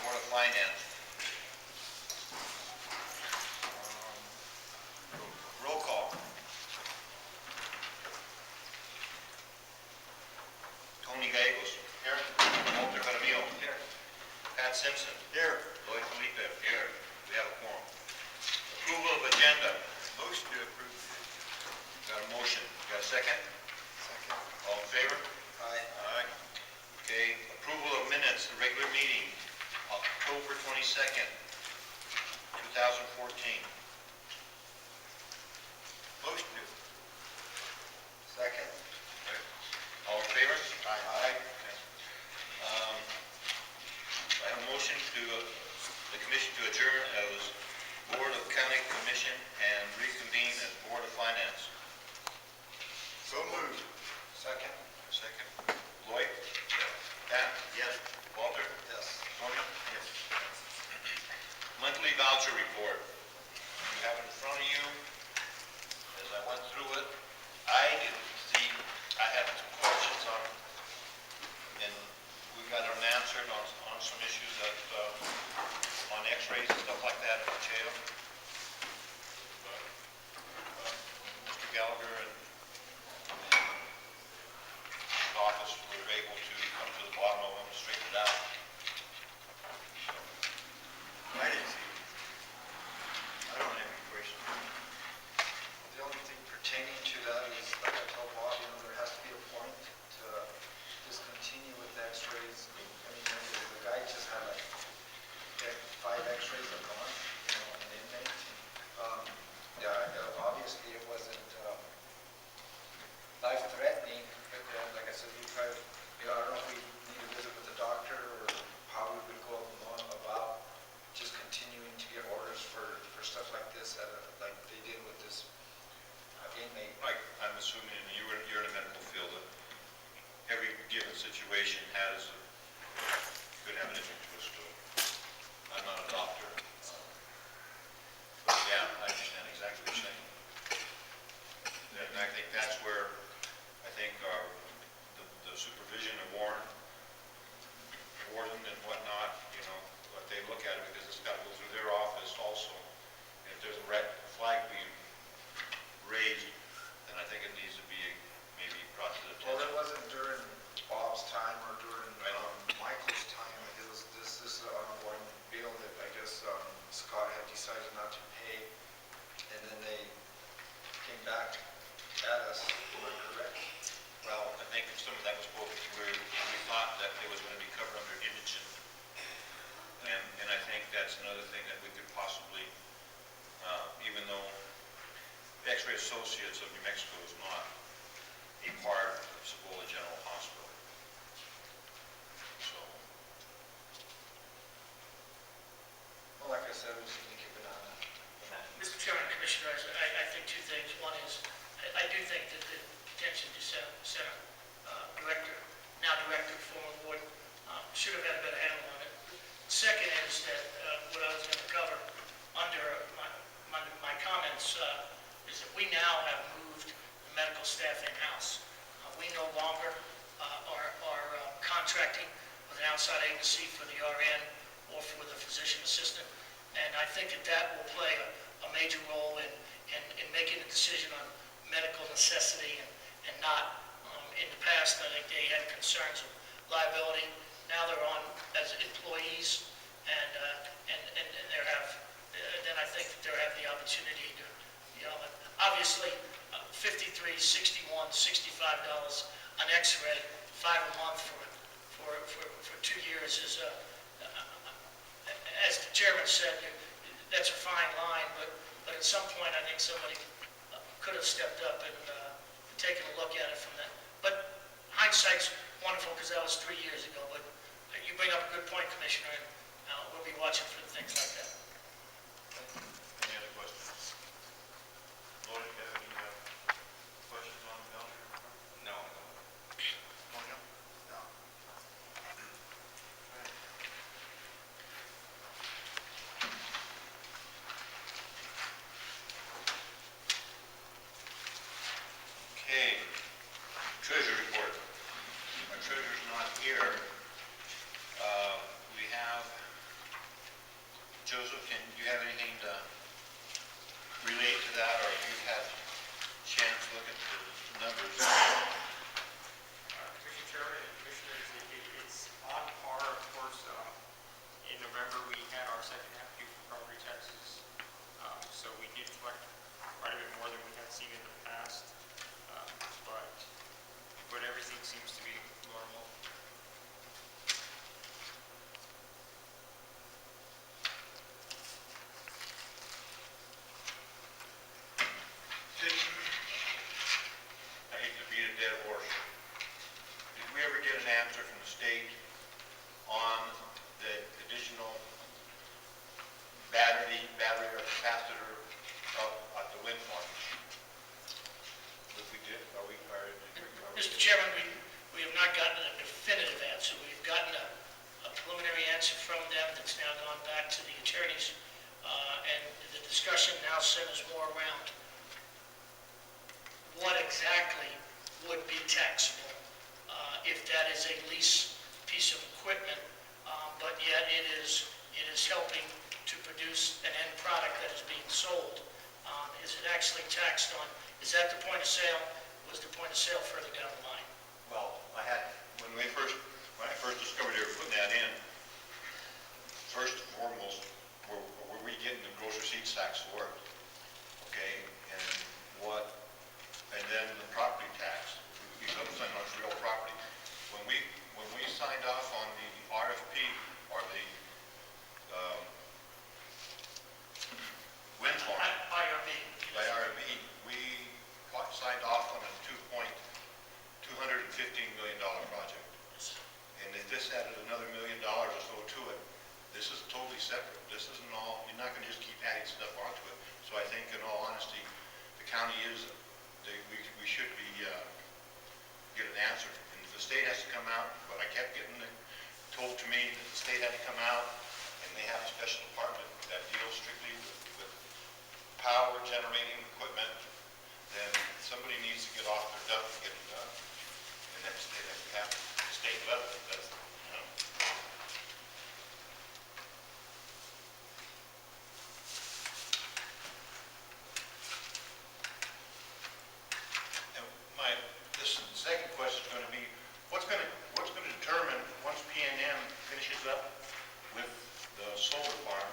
Board of Finance. Roll call. Tony Gallegos. Here. Walter Jaramillo. Here. Pat Simpson. Here. Lloyd Felipe. Here. We have a quorum. Approval of agenda. Motion to approve. Got a motion. Got a second? Second. All in favor? Aye. Aye. Okay. Approval of minutes, the regular meeting, October 22nd, 2014. Motion to. Second. Okay. All in favor? Aye. Aye. Okay. I have a motion to the commission to adjourn as Board of County Commission and reconvene as Board of Finance. So moved. Second. Second. Lloyd? Yes. Pat? Yes. Walter? Yes. Tony? Yes. Monthly voucher report. You have it in front of you. As I went through it, I didn't see, I had some questions on, and we got them answered on some issues that, on x-rays and stuff like that in the jail. Mr. Gallagher and his office were able to come to the bottom of them and straighten it out. I didn't see it. I don't have any questions. The only thing pertaining to that is, like I told Bob, there has to be a point to discontinue with the x-rays. I mean, the guy just had like 5 x-rays are gone, an inmate. Obviously it wasn't life-threatening, but like I said, we tried, I don't know if we need to visit with the doctor or how we would go about just continuing to get orders for stuff like this, like they did with this inmate. Like, I'm assuming you're in a medical field that every given situation could have an different twist to it. I'm not a doctor. But yeah, I understand exactly what you're saying. And I think that's where the supervision of warden and whatnot, what they look at it, because it's got to go through their office also. And if there's a red flag being raised, then I think it needs to be maybe brought to the Well, attention. it wasn't during Bob's time or during Michael's time. This is an ongoing bill that I guess Scott had decided not to pay, and then they came back at us. Am I correct? Well, I think some of that was both where we thought that it was going to be covered under indigent. And I think that's another thing that we could possibly, even though X-Ray Associates of New Mexico is not a part of Cibola General Hospital. So, Well, like I said, we just need to keep an eye on that. Mr. Chairman and Commissioners, I think 2 things. One is, I do think that the detention center director, now director, former board, should have had a better handle on it. Second is that what I was going to cover under my comments is that we now have moved the medical staff in-house. We no longer are contracting with an outside agency for the RN or for the physician assistant. And I think that will play a major role in making a decision on medical necessity and not. In the past, I think they had concerns of liability. Now they're on as employees, and then I think that they have the opportunity to, obviously, $53, $61, $65 an X-ray, $5 a month for 2 years is as the chairman said, that's a fine line, but at some point I think somebody could have stepped up and taken a look at it from that. But hindsight's wonderful because that was 3 years ago, but you bring up a good point, Commissioner, and we'll be watching for things like that. any other questions? Lloyd, do you have any questions on the voucher? No. Tony? No. Okay, treasury report. Our treasurer's not here. We have separate. This isn't all, you're not gonna just keep adding stuff onto it. So I think in all honesty, the county is, we should be, get an answer. And if the state has to come out, but I kept getting told to me that the state had to come out and they have a special department that deals strictly with power generating equipment, then somebody needs to get off their duff and get it done. And that's, they have the state level, that's, you know. And this second question is going to be, what's going to determine once P&M finishes up with the solar farm,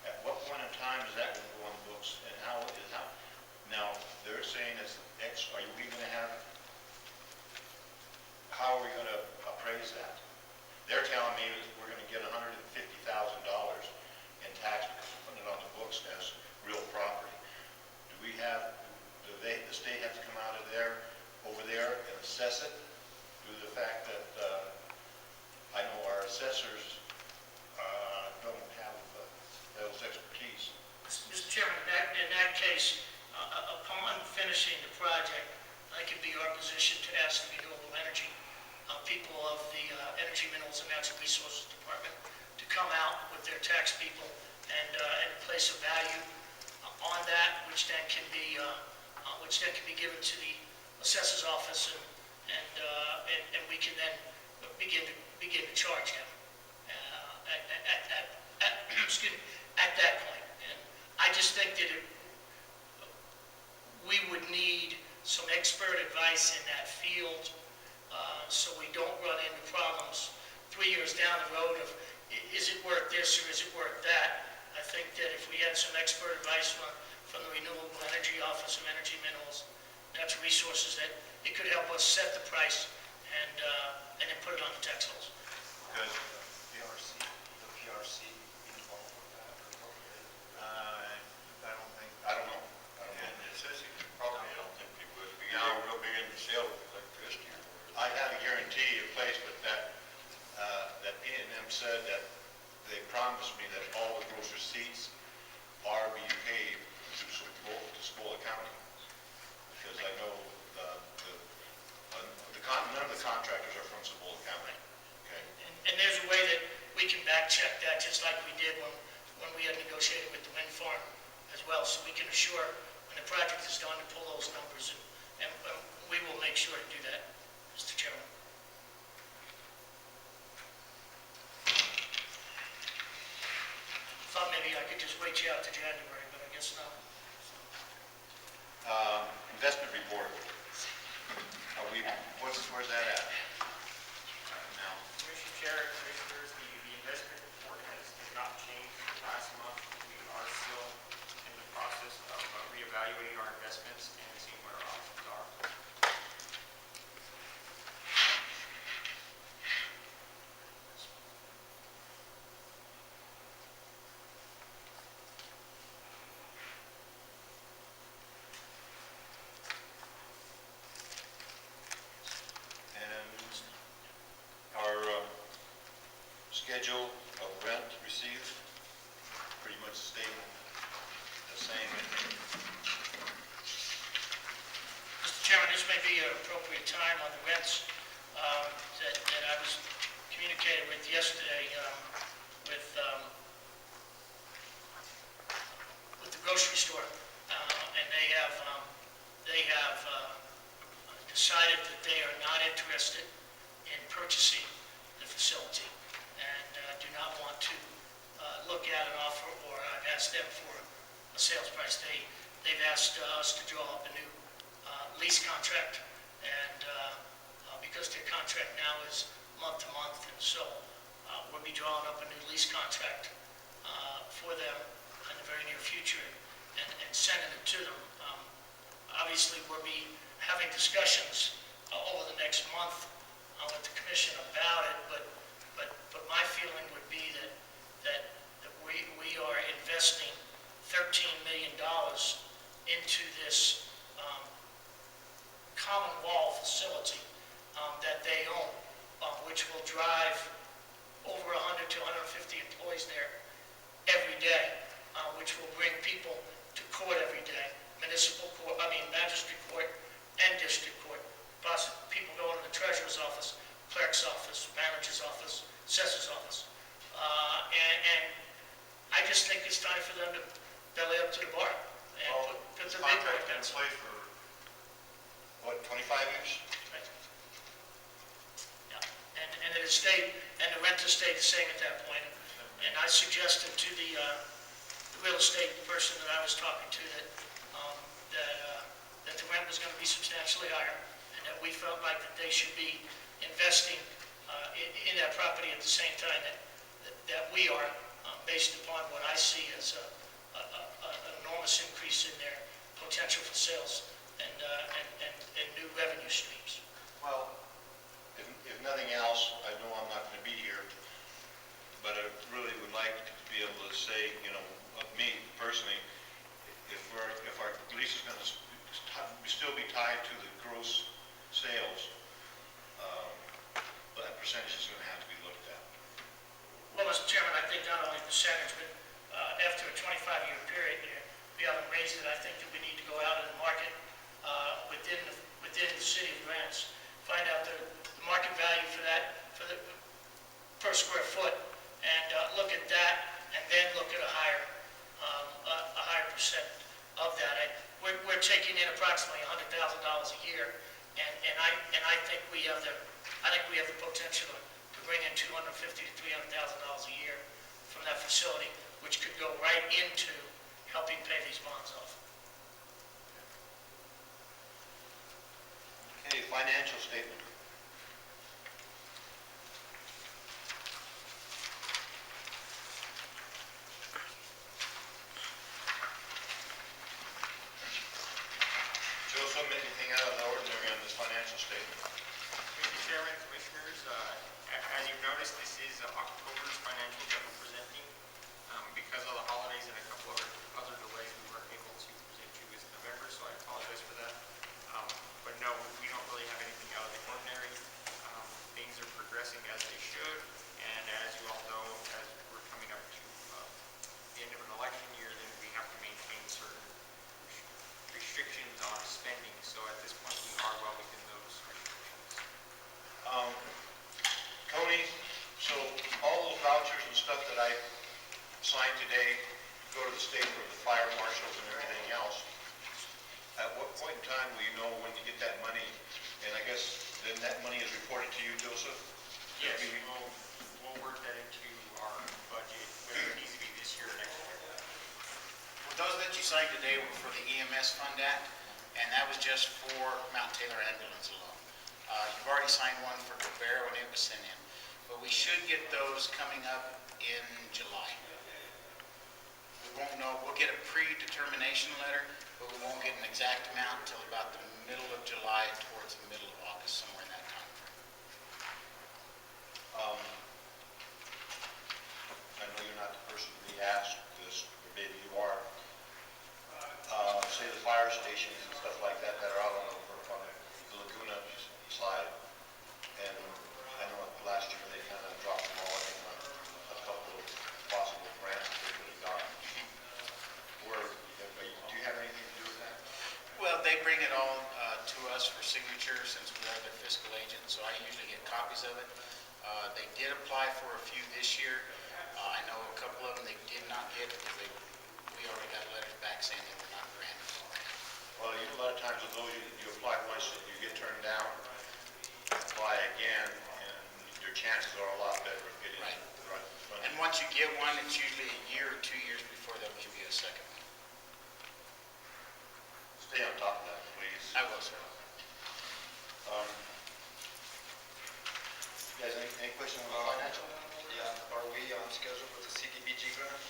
at what point in time is that going to go on the books, and how? Now they're saying it's X. Are we going to have? How are we going to appraise that? They're telling me that we're going to get $150,000 in tax because we're putting it on the books as real property. Do we have? The state have to come out of there, over there, and assess it? Due to the fact that I know our assessors don't have those expertise. Mr. Chairman, in that case, upon finishing the project, I could be our position to ask the renewable energy people of the Energy, Minerals, and Natural Resources Department to come out with their tax people and place a value on that, which then can be given to the assessor's office, and we can then begin to charge them at that point. And I just think that we would need some expert advice in that field, so we don't run into problems 3 years down the road of, is it worth this or is it worth that? I think that if we had some expert advice from the Renewable Energy Office of Energy, Minerals, Natural Resources, that it could help us set the price and then put it on the tax rolls. Because The PRC involved with that? I don't know. It says he probably, I don't think he would. Now we'll be in the sale of electricity. I have a guarantee in place, but that P&M said that they promised me that all the gross receipts are being paid to Cibola County. Because I know none of the contractors are from Cibola County. Okay. And there's a way that we can back check that, just like we did when we had negotiated with the wind farm as well, so we can assure when the project is done to pull those numbers, and we will make sure to do that, Mr. Chairman. Thought maybe I could just wait you out to January, but I guess not. Investment report. Where's that at? Now. Commissioner Chair, Commissioners, the investment report has not changed from last month. We are still in the process of reevaluating our investments and seeing what our options are. Our schedule of rent received pretty much staying the same. Mr. Chairman, this may be an appropriate time on the rents that I was communicated with yesterday with the grocery store, and they have decided that they are not interested in purchasing the facility and do not want to look at an offer, or I've asked them for a sales price. They've asked us to draw up a new lease contract, and because their contract now is month to month, and so we'll be drawing up a new lease contract for them in the very near future and sending it to them. Obviously, we'll be having discussions over the next month with the commission about it, but my feeling would be that we are investing $13 million into this common wall facility that they own, which will drive over $150 100 to 150 employees there every day, which will bring people to court every day, magistrate court and district court. Plus, people going to the treasurer's office, clerk's office, manager's office, assessor's office. And I just think it's time for them to belly up to the bar and Well, put this their big contract's boy been in pencil. place for, what, 25 years? Right. Yeah, and it stayed, and the rent has stayed the same at that point. And I suggested to the real estate person that I was talking to that the rent was going to be substantially higher, and that we felt like that they should be investing in that property at the same time that we are, based upon what I see as an enormous increase in their potential for sales and new revenue streams. Well, if nothing else, I know I'm not going to be here, but I really would like to be able to say, of me personally, if our lease is going to still be tied to the gross sales, that percentage is going to have to be looked at. Well, Mr. Chairman, I think not only percentage, but after a 25-year period, we haven't raised it. I think that we need to go out in the market within the city of Grants, find out the market value for the per square foot, and look at that, and then look at a higher percent of that. We're taking in approximately $100,000 a year, and I think we have the potential to bring in $250,000 to $300,000 a year from that facility, which could go right into helping pay these bonds off. Okay, financial statement. Joseph, anything out of the ordinary on this financial statement? Mr. Chairman, Commissioners, as you've noticed, this is October's financials that we're presenting. Because of the holidays and a couple of other delays, we weren't able to present you with November, so I apologize for that. But no, we don't really have anything out of the ordinary. Things are progressing as they should, and as you all know, as we're coming up to the end of an election year, then we have to maintain certain restrictions on spending. So at this point, we are well within those restrictions. Tony, so all those vouchers and stuff that I signed today go to the state for the fire marshals and everything else. At what point in time will you know when you get that money? And I guess then that money is reported to you, Joseph? Yes, we'll work that into our budget, whether it needs to be this year or next year. Well, those that you signed today were for the EMS Fund Act, and that was just for Mount Taylor Ambulance alone. You've already signed one for Cabero, and it was sent in. But we should get those coming up in July. We won't know, we'll get a predetermination letter, but we won't get an exact amount until about the middle of July, towards the middle of August, somewhere in that time frame. I know you're not the person to be asked this, or maybe you are. Say the fire stations and stuff like that that are out on the Laguna side. And I know last year they kind of dropped the ball, I think, on a couple of possible grants that they could have gotten. Do you have anything to do with that? Well, they bring it all to us for signature since we are their fiscal agent, so I usually get copies of it. They did apply for a few this year. I know a couple of them they did not get because we already got letters back saying they were not granted. Well, a lot of times with those, you apply once, you get turned down, apply again, and your chances are a lot better of getting Right. the right funding. And once you get one, it's usually a year or 2 years before they'll give you a second one. Stay on top of that, please. I will, sir. You guys, any questions on the financial? Yeah, are we on schedule with the CDBG grant?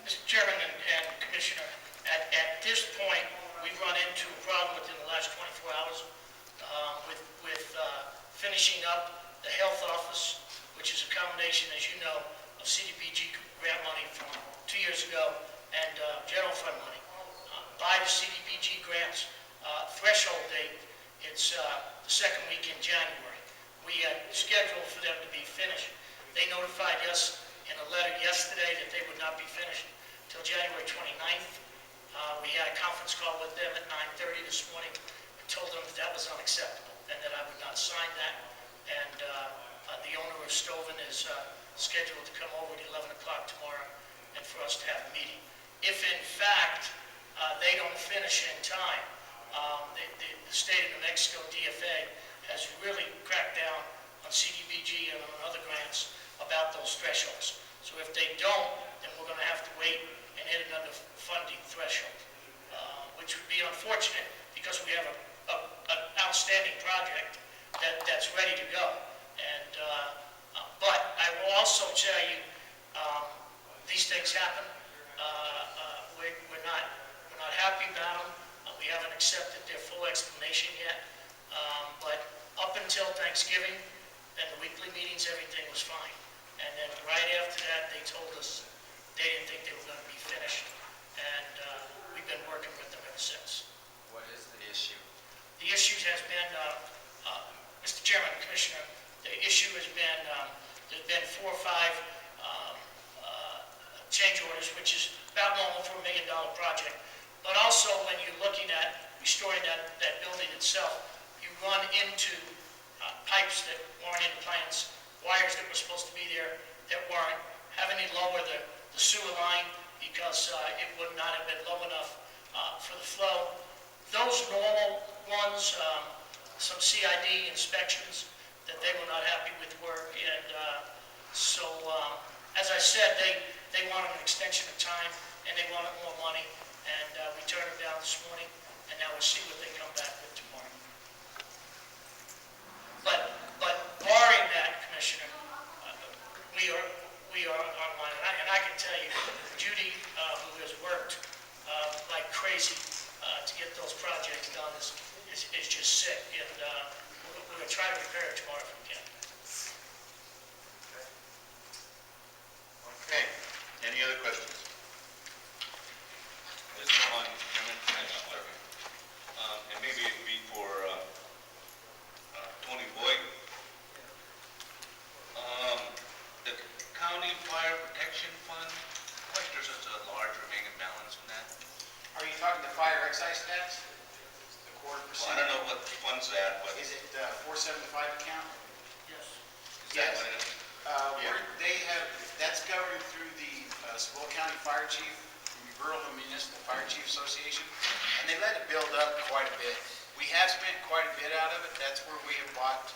Mr. Chairman and Commissioner, at this point, we've run into a problem within the last 24 hours with finishing up the health office, which is a combination, as you know, of CDBG grant money from 2 years ago and general fund money. By the CDBG grants threshold date, it's the second week in January. We had scheduled for them to be finished notified us in a letter yesterday that they would not be finished till January 29th. We had a conference call with them at 9:30 this morning. I told them that was unacceptable and that I would not sign that. And the owner of Stoughton is scheduled to come over at 11 o'clock tomorrow and for us to have a meeting. If in fact they don't finish in time, the state of New Mexico DFA has really cracked down on CDBG and on other grants about those thresholds. So if they don't, then we're going to have to wait and hit another funding threshold, which would be unfortunate because we have an outstanding project that's ready to go. And but I will also tell you, these things happen. We're not happy about them. We haven't accepted their full explanation yet. But up until Thanksgiving and the weekly meetings, everything was fine. And then right after that, they told us they didn't think they were going to be finished. And we've been working with them ever since. What is the issue? The issue has been, Mr. Chairman, Commissioner, the issue has been, there's been 4 or 5 change orders, which is about normal for $1 million project. But also when you're looking at restoring that building itself, you run into pipes that weren't in plans, wires that were supposed to be there that weren't, having to lower the sewer line because it would not have been low enough for the flow. Those normal ones, some CID inspections that they were not happy with work, and so as I said, they wanted an extension of time and they wanted more money, and we turned them down this morning, and now we'll see what they come back with tomorrow. But barring that, Commissioner, we are online, and I can tell you, Judy, who has worked like crazy to get those projects done, is just sick, and we're going to try to repair it tomorrow if we can. Okay, any other questions? There's no one, Chairman. And maybe it'd be for Tony Boyd. The County Fire Protection Fund, why is there such a large remaining balance in that? Are you talking the fire excise tax? The quarter Well, I percent? don't know what fund's that, but Is it 475 account? Yes. is that what it is? They have, that's governed through the Cibolo County Fire Chief, Rural and Municipal Fire Chief Association, and they let it build up quite a bit. We have spent quite a bit out of it. That's where we have bought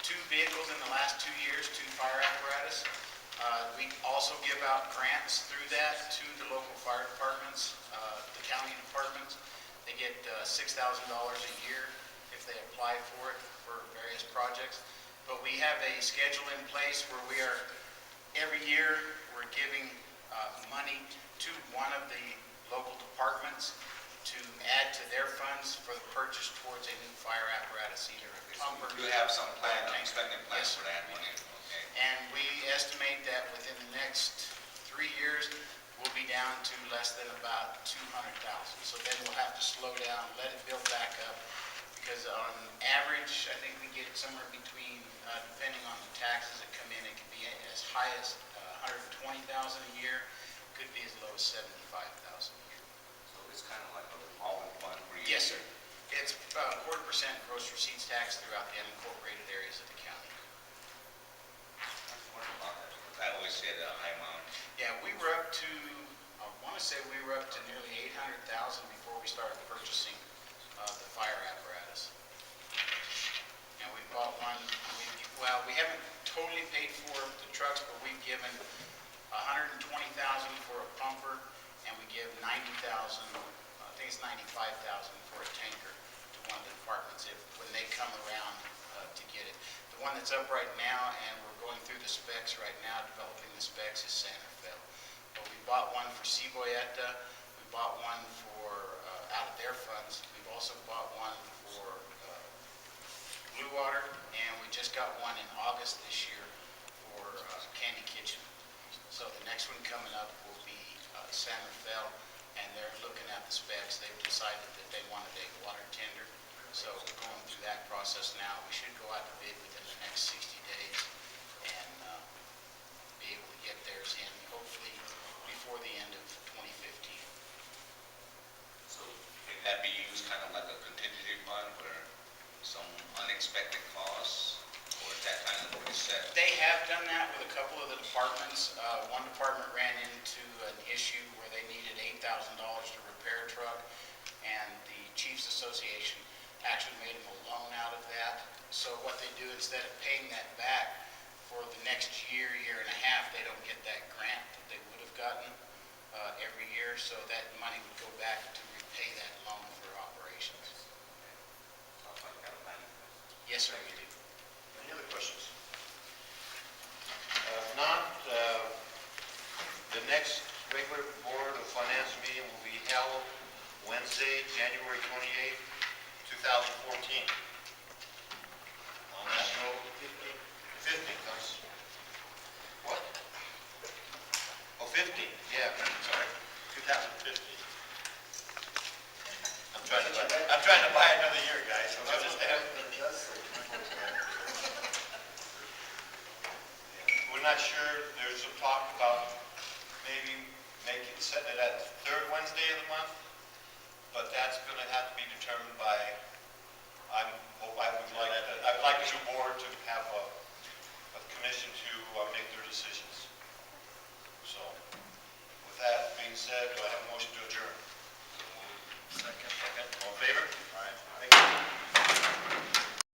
2 vehicles in the last 2 years, 2 fire apparatus. We also give out grants through that to the local fire departments, the county departments. They get $6,000 a year if they apply for it for various projects. But we have a schedule in place where we are, every year, we're giving money to one of the local departments to add to their funds for the purchase towards a new fire apparatus, either a pump or... You have some plan, spending plans Yes, for that money, okay? And we estimate that within the next 3 years, we'll be down to less than about 200,000. So then we'll have to slow down, let it build back up, because on average, I think we get somewhere between, depending on the taxes that come in, it could be as high as 120,000 a year, could be as low as 75,000 a year. So it's kind of like a revolving fund for you? Yes, sir. It's 1/4% gross receipts tax throughout the unincorporated areas of the county. I was wondering about that, because I always say that high amount. Yeah, we were up to, I want to say we were up to nearly 800,000 before we started purchasing the fire apparatus. And we bought one, we haven't totally paid for the trucks, but we've given 120,000 for a pumper, and we give 90,000, I think it's 95,000 for a tanker to one of the departments when they come around to get it. The one that's up right now, and we're going through the specs right now, developing the specs, is Santa Fe. But we bought one for Ciboyetta, we bought one for, out of their funds, we've also bought one for Blue Water, and we just got one in August this year for Candy Kitchen. So the next one coming up will be Santa Fe, and they're looking at the specs. They've decided that they wanted a water tender. So we're going through that process now. We should go out to bid within the next 60 days. And They have done that with a couple of the departments. One department ran into an issue where they needed $8,000 to repair a truck, and the Chiefs Association actually made them a loan out of that. So what they do, instead of paying that back for the next year, year and a half, they don't get that grant that they would have gotten every year, so that money would go back to repay that loan for operations. Yes, sir, we do. Any other questions? If not, the next regular Board of Finance meeting will be held Wednesday, January 28th, 2014. On that note, 15 comes. What? Oh, 15, yeah, sorry, 2015. I'm trying to buy another year, guys, so understand. It does say. We're not sure, there's some talk about maybe setting it at the third Wednesday of the month, but that's gonna have to be determined by, I'd like the two board to have a commission to make